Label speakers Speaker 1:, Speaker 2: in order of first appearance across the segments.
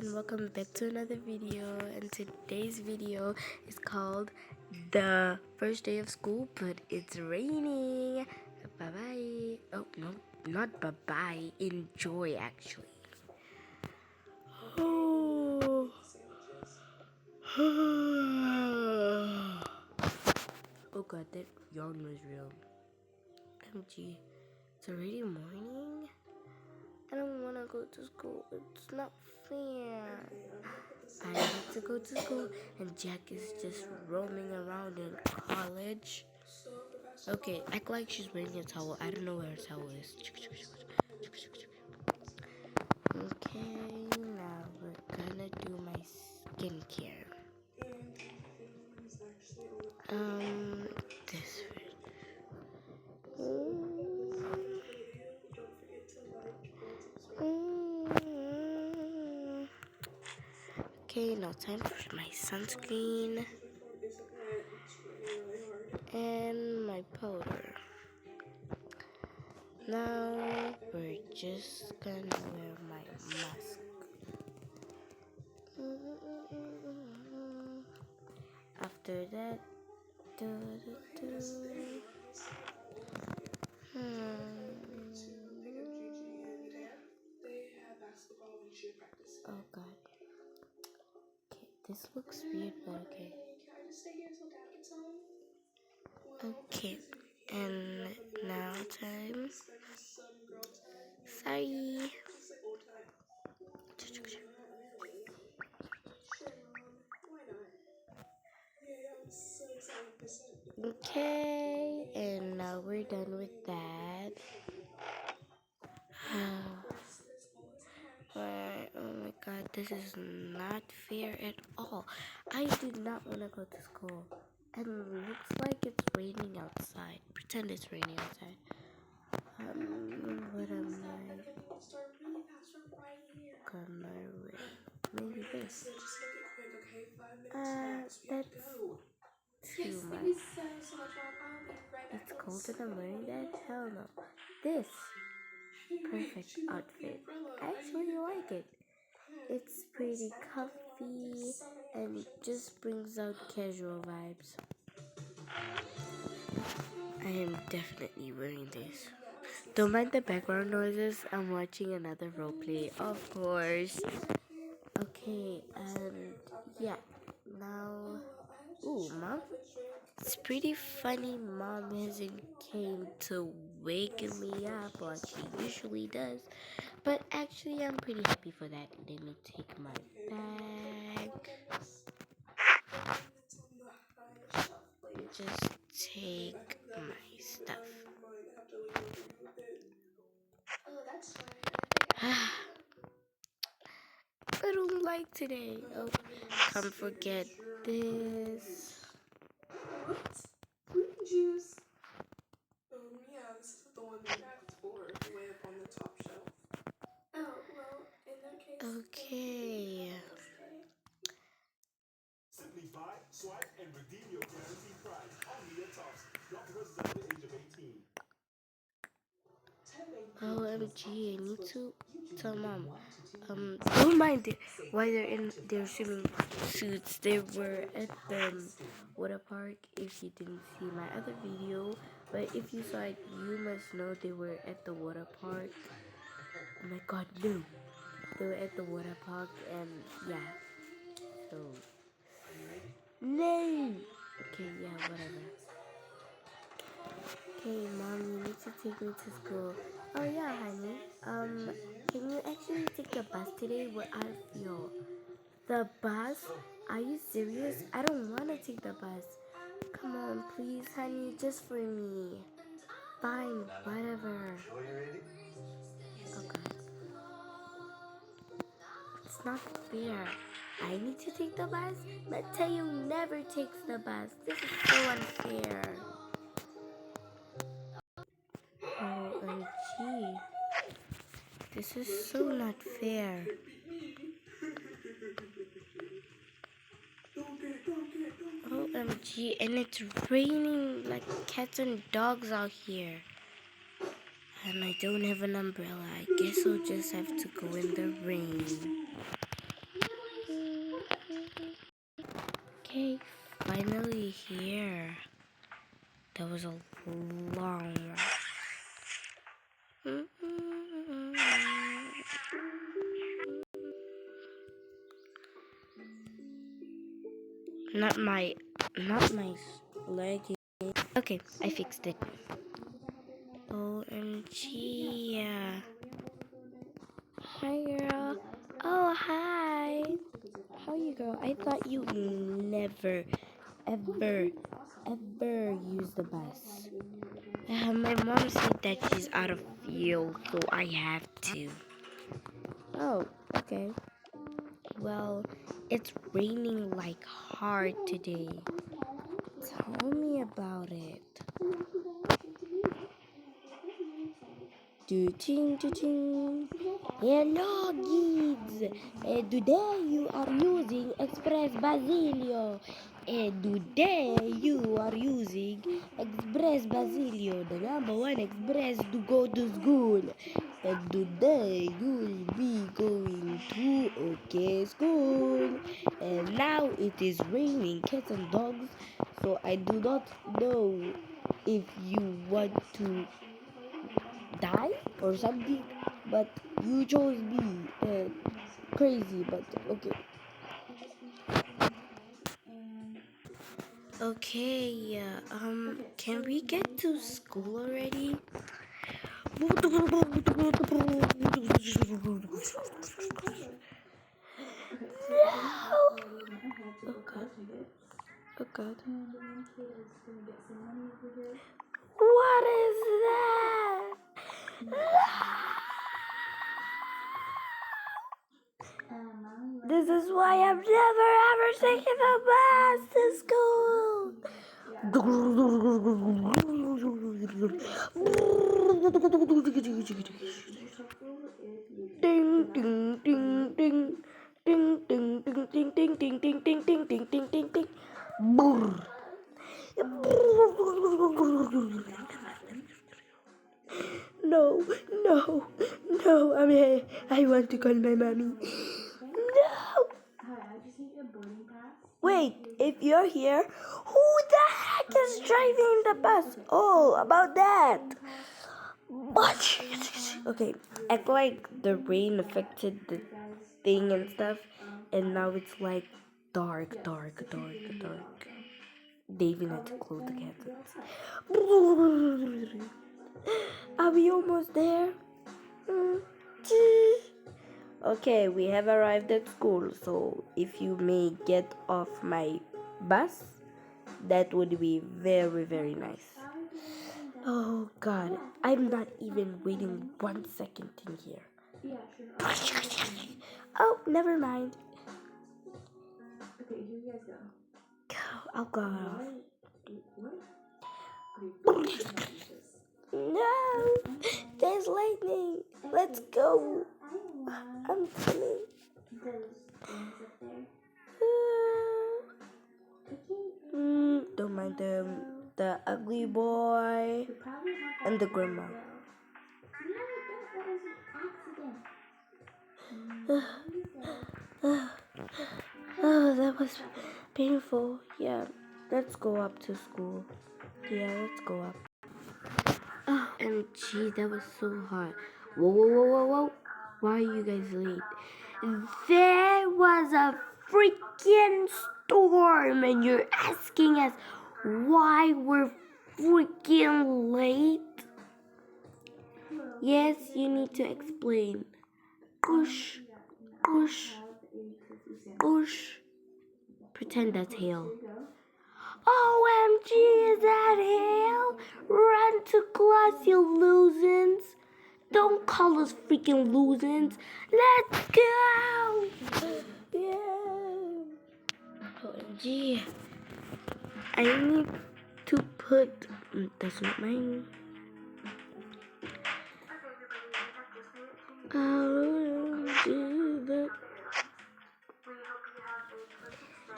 Speaker 1: and welcome back to another video. And today's video is called the first day of school, but it's raining. Bye bye. Oh no, not bye bye. Enjoy actually. Oh. Oh god, that yawn was real. MG, it's already morning. I don't want to go to school. It's not fair. I need to go to school, and Jack is just roaming around in college. Okay, act like she's wearing a towel. I don't know where her towel is. Okay, now we're gonna do my skincare. This. Okay, now time for my sunscreen and my powder. Now we're just gonna wear my mask. After that, oh god. Okay, this looks weird, but okay. Okay, and now time. Sorry. Okay, and now we're done with that. Oh my god, this is not fair at all. I did not want to go to school. And it looks like it's raining outside. Pretend it's raining outside. What am I gonna wear? Maybe this. That's too much. It's cold in the morning, Dad? Hell no. This perfect outfit. I actually like it. It's pretty comfy and it just brings out casual vibes. I am definitely wearing this. Don't mind the background noises. I'm watching another roleplay, of course. Okay, and yeah, now, ooh, Mom. It's pretty funny Mom hasn't came to wake me up like she usually does. But actually, I'm pretty happy for that. Let me take my bag. Just take my stuff. I don't like today. Oh, can't forget this.
Speaker 2: What? Green juice? Yeah, this is the one we asked for, way up on the top shelf. Oh, well, in that case...
Speaker 1: Okay.
Speaker 3: Simply buy, swipe, and redeem your guaranteed prize on Mia Tops. Not versus under the age of 18.
Speaker 1: OMG, I need to tell Mom. Don't mind it. Why they're in their swimming suits. They were at the water park. If you didn't see my other video, but if you saw it, you must know they were at the water park. Oh my god, no. They were at the water park and yeah. So no. Okay, yeah, whatever. Okay, Mom, you need to take me to school. Oh yeah, honey. Can you actually take the bus today? Where I feel the bus? Are you serious? I don't want to take the bus. Come on, please, honey, just for me. Fine, whatever. Oh god, it's not fair. I need to take the bus. Mateo never takes the bus. This is so unfair. OMG. This is so not fair. OMG, and it's raining like cats and dogs out here. And I don't have an umbrella. I guess I'll just have to go in the rain. finally here. That was a long one. Not my legging. Okay, I fixed it. OMG, yeah. Hi, girl. Oh, hi. How you, girl? I thought you never, ever use the bus. My mom said that she's out of fuel, so I have to. Oh, okay. Well, it's raining like hard today. Tell me about it. Do-ting. Hello, kids. Today you are using Express Basilio. Today you are using Express Basilio, the number one express to go to school. And today you will be going to OK school. And now it is raining cats and dogs, so I do not know if you want to die or something, but you chose me. Crazy, but okay. Okay, can we get to school already? Oh god. Oh god. What is that? This is why I'm never ever taking the bus to school. Ding ding ding ding ding ding ding ding ding ding ding ding ding ding ding ding ding. No, no, no, I'm here. I want to call my mommy. No! Wait, if you're here, who the heck is driving the bus? Oh, about that. What? Okay, act like the rain affected the thing and stuff, and now it's like dark. They even had to close the curtains. Are we almost there? Okay, we have arrived at school, so if you may get off my bus, that would be very, very nice. Oh god, I'm not even waiting 1 second in here. Oh, never mind. Okay, here you guys go. I'll go off. No, there's lightning. Let's go. I'm coming. Don't mind them. The ugly boy and the grandma. Oh, that was painful. Yeah, let's go up to school. Yeah, let's go up. Oh, MG, that was so hot. Whoa. Why are you guys late? There was a freaking storm, and you're asking us why we're freaking late? Yes, you need to explain. Push. Pretend that's hail. OMG, is that hail? Run to class, you losers. Don't call us freaking losers. Let's go. Yeah. OMG. I need to put... That's not mine.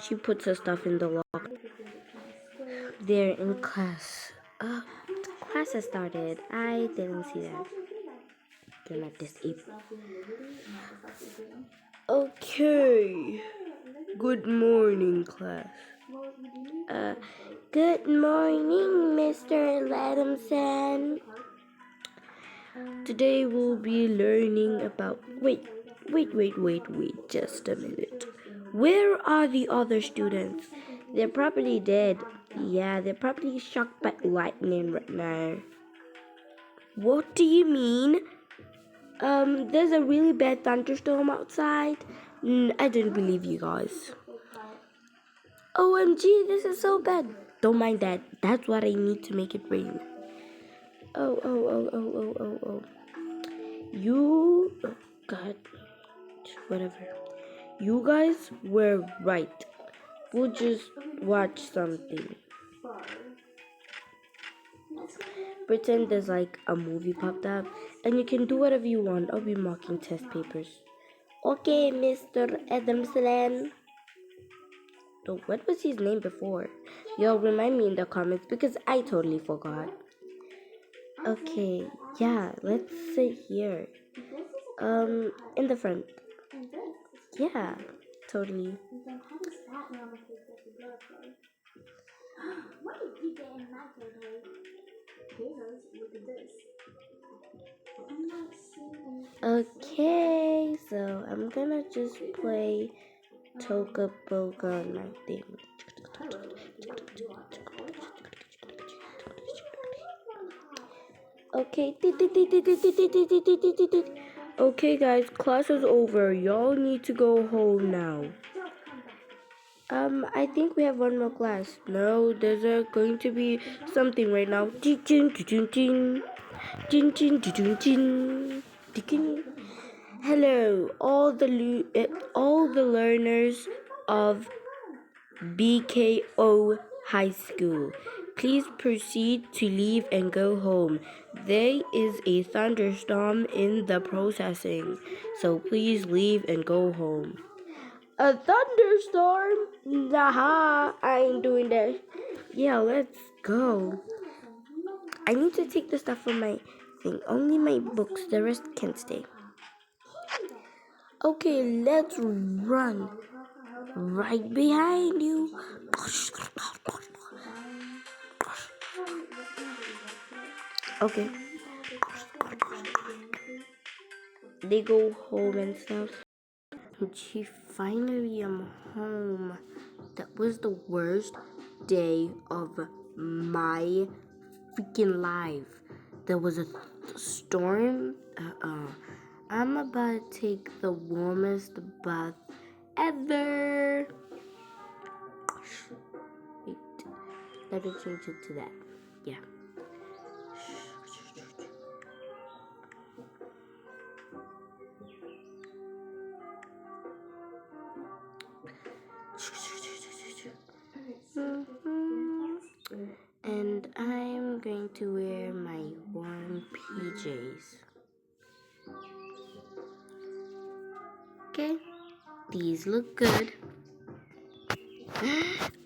Speaker 1: She puts her stuff in the locker. They're in class. Class has started. I didn't see that. They're not disabled. Okay. Good morning, class. Good morning, Mr. Adamson. Today we'll be learning about. Wait, just a minute. Where are the other students? They're probably dead. Yeah, they're probably shocked by lightning right now. What do you mean? There's a really bad thunderstorm outside. I didn't believe you guys. OMG, this is so bad. Don't mind that. That's what I need to make it rain. Oh. You. Oh, God. Whatever. You guys were right. We'll just watch something. Pretend there's like a movie popped up, and you can do whatever you want. I'll be marking test papers. Okay, Mr. Adamson. Oh, what was his name before? Y'all remind me in the comments because I totally forgot. Okay, yeah, let's sit here. In the front. Yeah, totally.
Speaker 2: What did you get in my territory? Potatoes, look at this. I'm not seeing
Speaker 1: Okay, so I'm gonna just play Toka Boka on my thing. Okay. Okay, guys, class is over. Y'all need to go home now. I think we have one more class. No, there's going to be something right now. Hello, all the learners of BKO High School. Please proceed to leave and go home. There is a thunderstorm in the processing, so please leave and go home. A thunderstorm? Nah, I ain't doing that. Yeah, let's go. I need to take the stuff from my thing. Only my books, the rest can stay. Okay, let's run. Right behind you. Okay. They go home and stuff. Gee, finally I'm home. That was the worst day of my freaking life. There was a storm. I'm about to take the warmest bath ever. Wait, let me change it to that. Yeah. And I'm going to wear my warm PJs. Okay, these look good.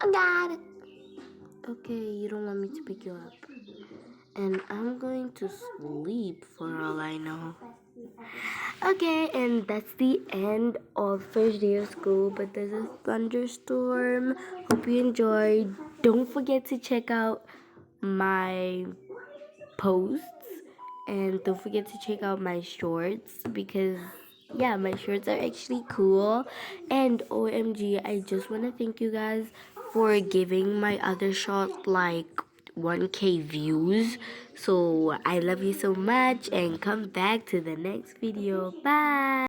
Speaker 1: Oh God. Okay, you don't want me to pick you up. And I'm going to sleep for all I know. Okay, and that's the end of first day of school, but there's a thunderstorm. Hope you enjoyed. Don't forget to check out my posts, and don't forget to check out my shorts because yeah, my shorts are actually cool. And OMG, I just want to thank you guys for giving my other short like 1K views. So I love you so much, and come back to the next video. Bye.